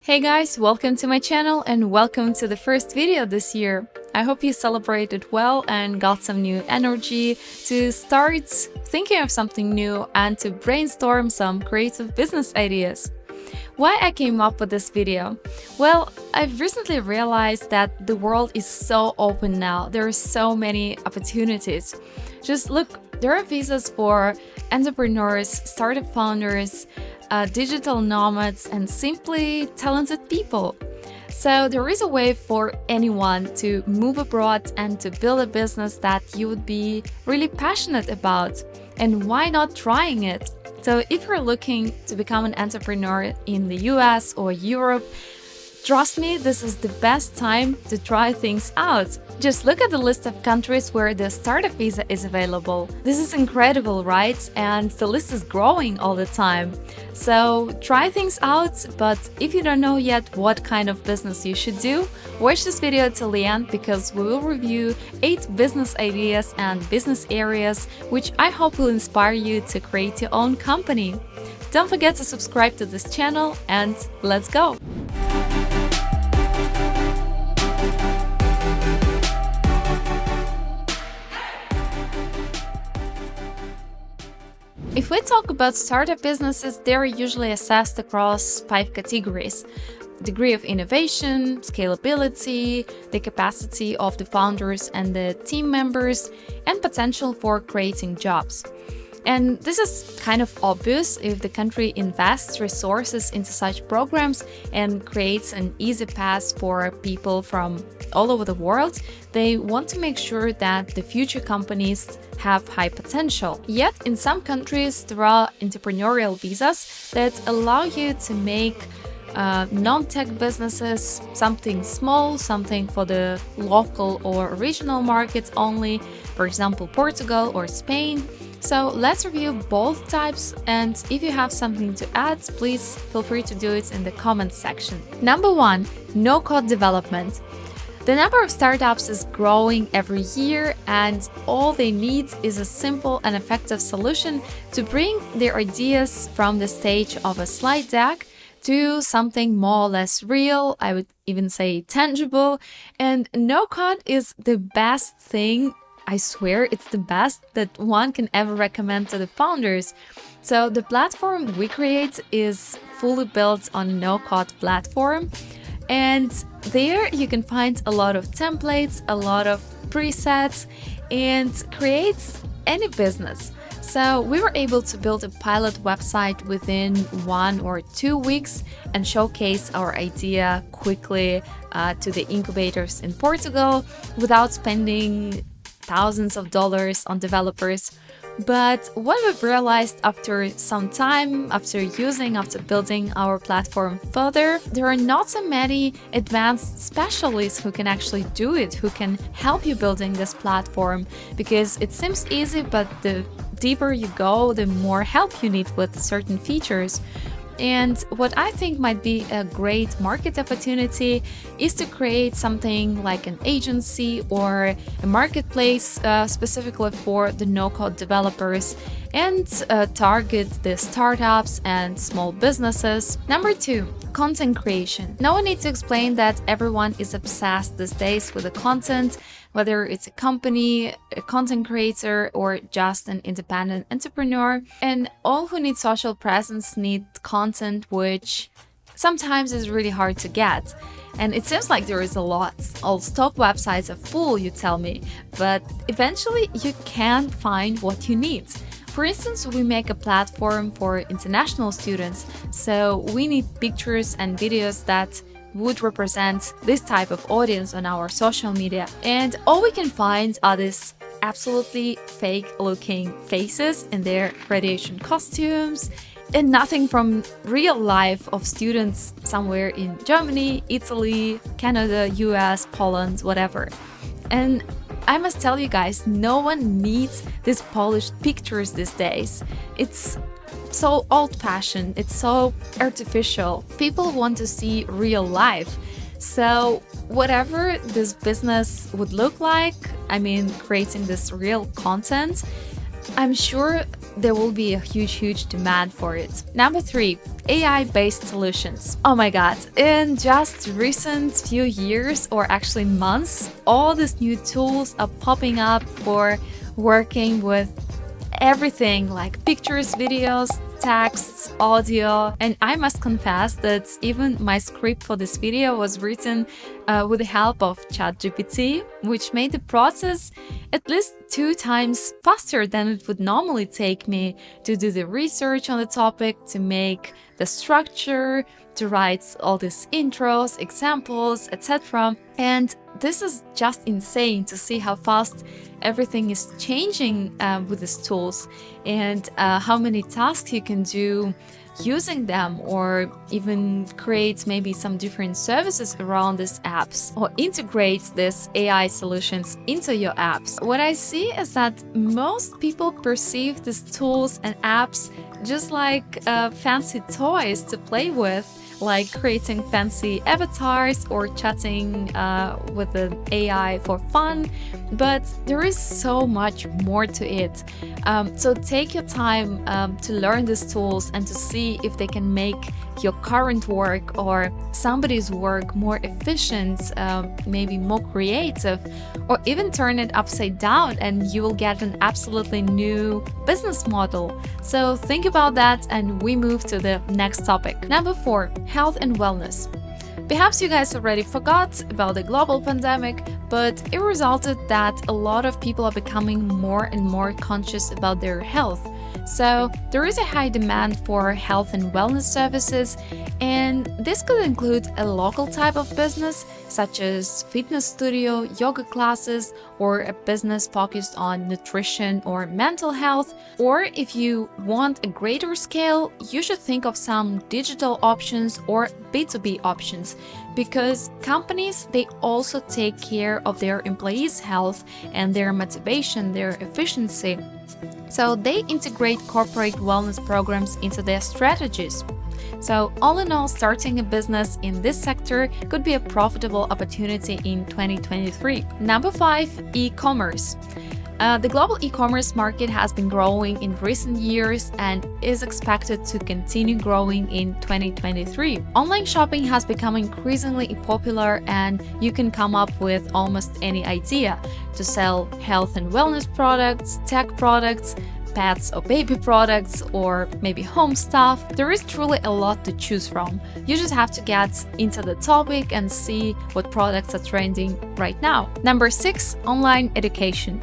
Hey guys, welcome to my channel and welcome to the first video this year. I hope you celebrated well and got some new energy to start thinking of something new and to brainstorm some creative business ideas. Why I came up with this video? Well, I've recently realized that the world is so open now. There are so many opportunities. Just look, there are visas for entrepreneurs, startup founders, digital nomads, and simply talented people. So there is a way for anyone to move abroad and to build a business that you would be really passionate about. And why not trying it? So if you're looking to become an entrepreneur in the US or Europe, trust me, this is the best time to try things out. Just look at the list of countries where the startup visa is available. This is incredible, right? And the list is growing all the time. So try things out, but if you don't know yet what kind of business you should do, watch this video till the end because we will review 8 business ideas and business areas which I hope will inspire you to create your own company. Don't forget to subscribe to this channel and let's go! If we talk about startup businesses, they are usually assessed across 5 categories: degree of innovation, scalability, the capacity of the founders and the team members, and potential for creating jobs. And this is kind of obvious if the country invests resources into such programs and creates an easy path for people from all over the world. They want to make sure that the future companies have high potential. Yet in some countries there are entrepreneurial visas that allow you to make non-tech businesses, something small, something for the local or regional markets only, for example Portugal or Spain. So let's review both types, and if you have something to add, please feel free to do it in the comments section. Number 1, no-code development. The number of startups is growing every year, and all they need is a simple and effective solution to bring their ideas from the stage of a slide deck to something more or less real, I would even say tangible, and no-code is the best thing. I swear it's the best that one can ever recommend to the founders. So the platform we create is fully built on a no-code platform, and there you can find a lot of templates, a lot of presets, and create any business. So we were able to build a pilot website within 1 or 2 weeks and showcase our idea quickly to the incubators in Portugal without spending thousands of dollars on developers. But what we've realized after some time, after building our platform further, there are not so many advanced specialists who can actually do it, who can help you building this platform, because it seems easy, but the deeper you go, the more help you need with certain features. And what I think might be a great market opportunity is to create something like an agency or a marketplace specifically for the no-code developers and target the startups and small businesses. Number 2, content creation. No one needs to explain that everyone is obsessed these days with the content, whether it's a company, a content creator, or just an independent entrepreneur. And all who need social presence need content, which sometimes is really hard to get. And it seems like there is a lot. All stock websites are full, you tell me, but eventually you can find what you need. For instance, we make a platform for international students, so we need pictures and videos that would represent this type of audience on our social media. And all we can find are these absolutely fake looking faces in their graduation costumes and nothing from real life of students somewhere in Germany, Italy, Canada, US, Poland, whatever. And I must tell you guys, no one needs these polished pictures these days. It's so old-fashioned, it's so artificial. People want to see real life. So whatever this business would look like, I mean, creating this real content, I'm sure there will be a huge demand for it. Number 3, AI-based solutions. Oh my god, in just recent few years, or actually months, all these new tools are popping up for working with everything like pictures, videos, texts, audio, and I must confess that even my script for this video was written with the help of ChatGPT, which made the process at least 2 times faster than it would normally take me to do the research on the topic, to make the structure, to write all these intros, examples, etc. And this is just insane to see how fast everything is changing with these tools, and how many tasks you can do using them, or even create maybe some different services around these apps, or integrate these AI solutions into your apps. What I see is that most people perceive these tools and apps just like fancy toys to play with, like creating fancy avatars or chatting with the AI for fun, but there is so much more to it. So take your time to learn these tools and to see if they can make your current work or somebody's work more efficient, maybe more creative, or even turn it upside down and you will get an absolutely new business model. So think about that, and we move to the next topic. Number 4, health and wellness. Perhaps you guys already forgot about the global pandemic, but it resulted that a lot of people are becoming more and more conscious about their health. So there is a high demand for health and wellness services, and this could include a local type of business such as fitness studio, yoga classes, or a business focused on nutrition or mental health. Or if you want a greater scale, you should think of some digital options or B2B options, because companies, they also take care of their employees' health and their motivation, their efficiency. So they integrate corporate wellness programs into their strategies. So all in all, starting a business in this sector could be a profitable opportunity in 2023. Number 5, e-commerce. The global e-commerce market has been growing in recent years and is expected to continue growing in 2023. Online shopping has become increasingly popular, and you can come up with almost any idea to sell health and wellness products, tech products, pets or baby products, or maybe home stuff. There is truly a lot to choose from. You just have to get into the topic and see what products are trending right now. Number 6, online education.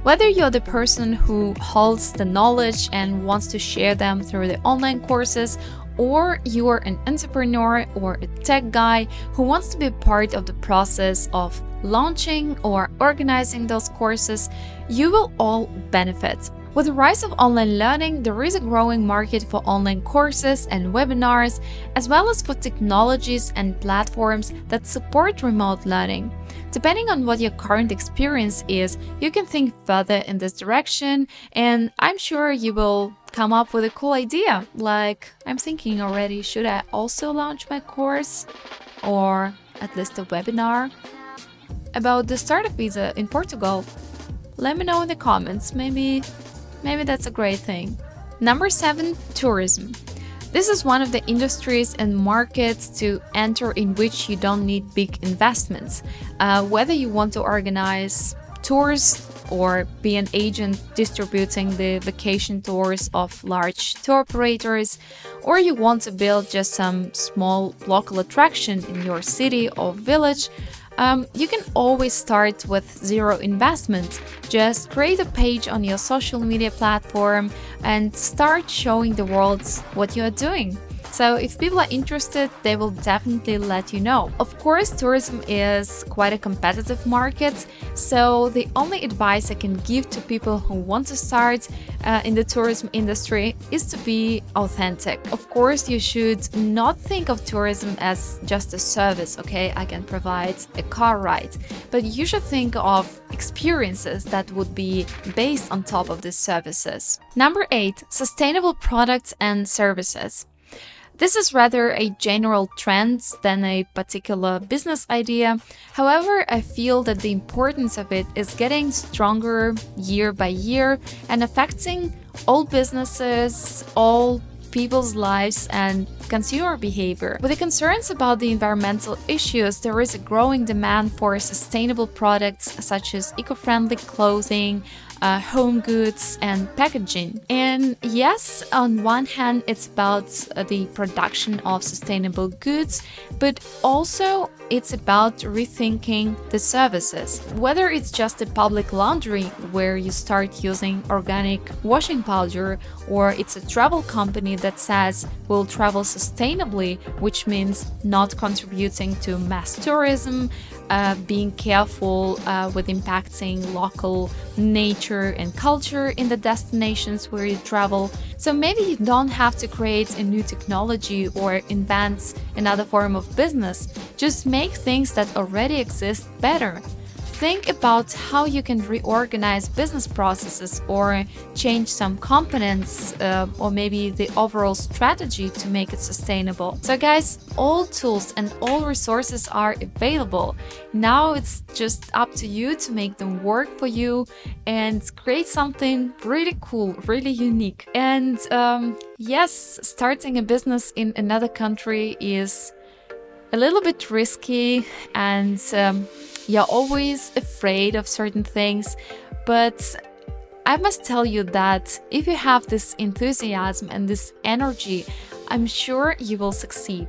Whether you're the person who holds the knowledge and wants to share them through the online courses, or you are an entrepreneur or a tech guy who wants to be part of the process of launching or organizing those courses, you will all benefit. With the rise of online learning, there is a growing market for online courses and webinars, as well as for technologies and platforms that support remote learning. Depending on what your current experience is, you can think further in this direction, and I'm sure you will come up with a cool idea. Like, I'm thinking already, should I also launch my course, or at least a webinar about the startup visa in Portugal? Let me know in the comments. Maybe that's a great thing. Number 7, tourism. This is one of the industries and markets to enter in which you don't need big investments. Whether you want to organize tours or be an agent distributing the vacation tours of large tour operators, or you want to build just some small local attraction in your city or village, you can always start with zero investment. Just create a page on your social media platform and start showing the world what you are doing. So if people are interested, they will definitely let you know. Of course, tourism is quite a competitive market, so the only advice I can give to people who want to start in the tourism industry is to be authentic. Of course, you should not think of tourism as just a service, okay? I can provide a car ride, but you should think of experiences that would be based on top of these services. Number 8, sustainable products and services. This is rather a general trend than a particular business idea. However, I feel that the importance of it is getting stronger year by year and affecting all businesses, all people's lives and consumer behavior. With the concerns about the environmental issues, there is a growing demand for sustainable products such as eco-friendly clothing, home goods and packaging. And yes, on one hand, it's about the production of sustainable goods, but also it's about rethinking the services. Whether it's just a public laundry where you start using organic washing powder, or it's a travel company that says we'll travel sustainably, which means not contributing to mass tourism, being careful with impacting local nature and culture in the destinations where you travel. So maybe you don't have to create a new technology or invent another form of business. Just make things that already exist better. Think about how you can reorganize business processes or change some components or maybe the overall strategy to make it sustainable. So guys, all tools and all resources are available. Now it's just up to you to make them work for you and create something really cool, really unique. And yes, starting a business in another country is a little bit risky and you're always afraid of certain things, but I must tell you that if you have this enthusiasm and this energy, I'm sure you will succeed.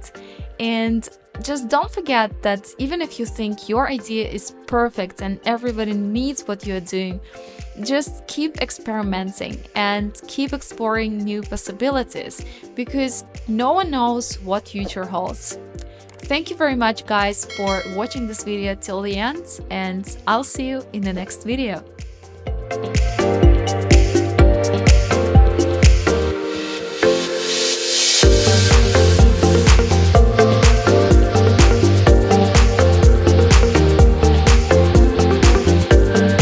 And just don't forget that even if you think your idea is perfect and everybody needs what you're doing, just keep experimenting and keep exploring new possibilities, because no one knows what future holds. Thank you very much, guys, for watching this video till the end, and I'll see you in the next video.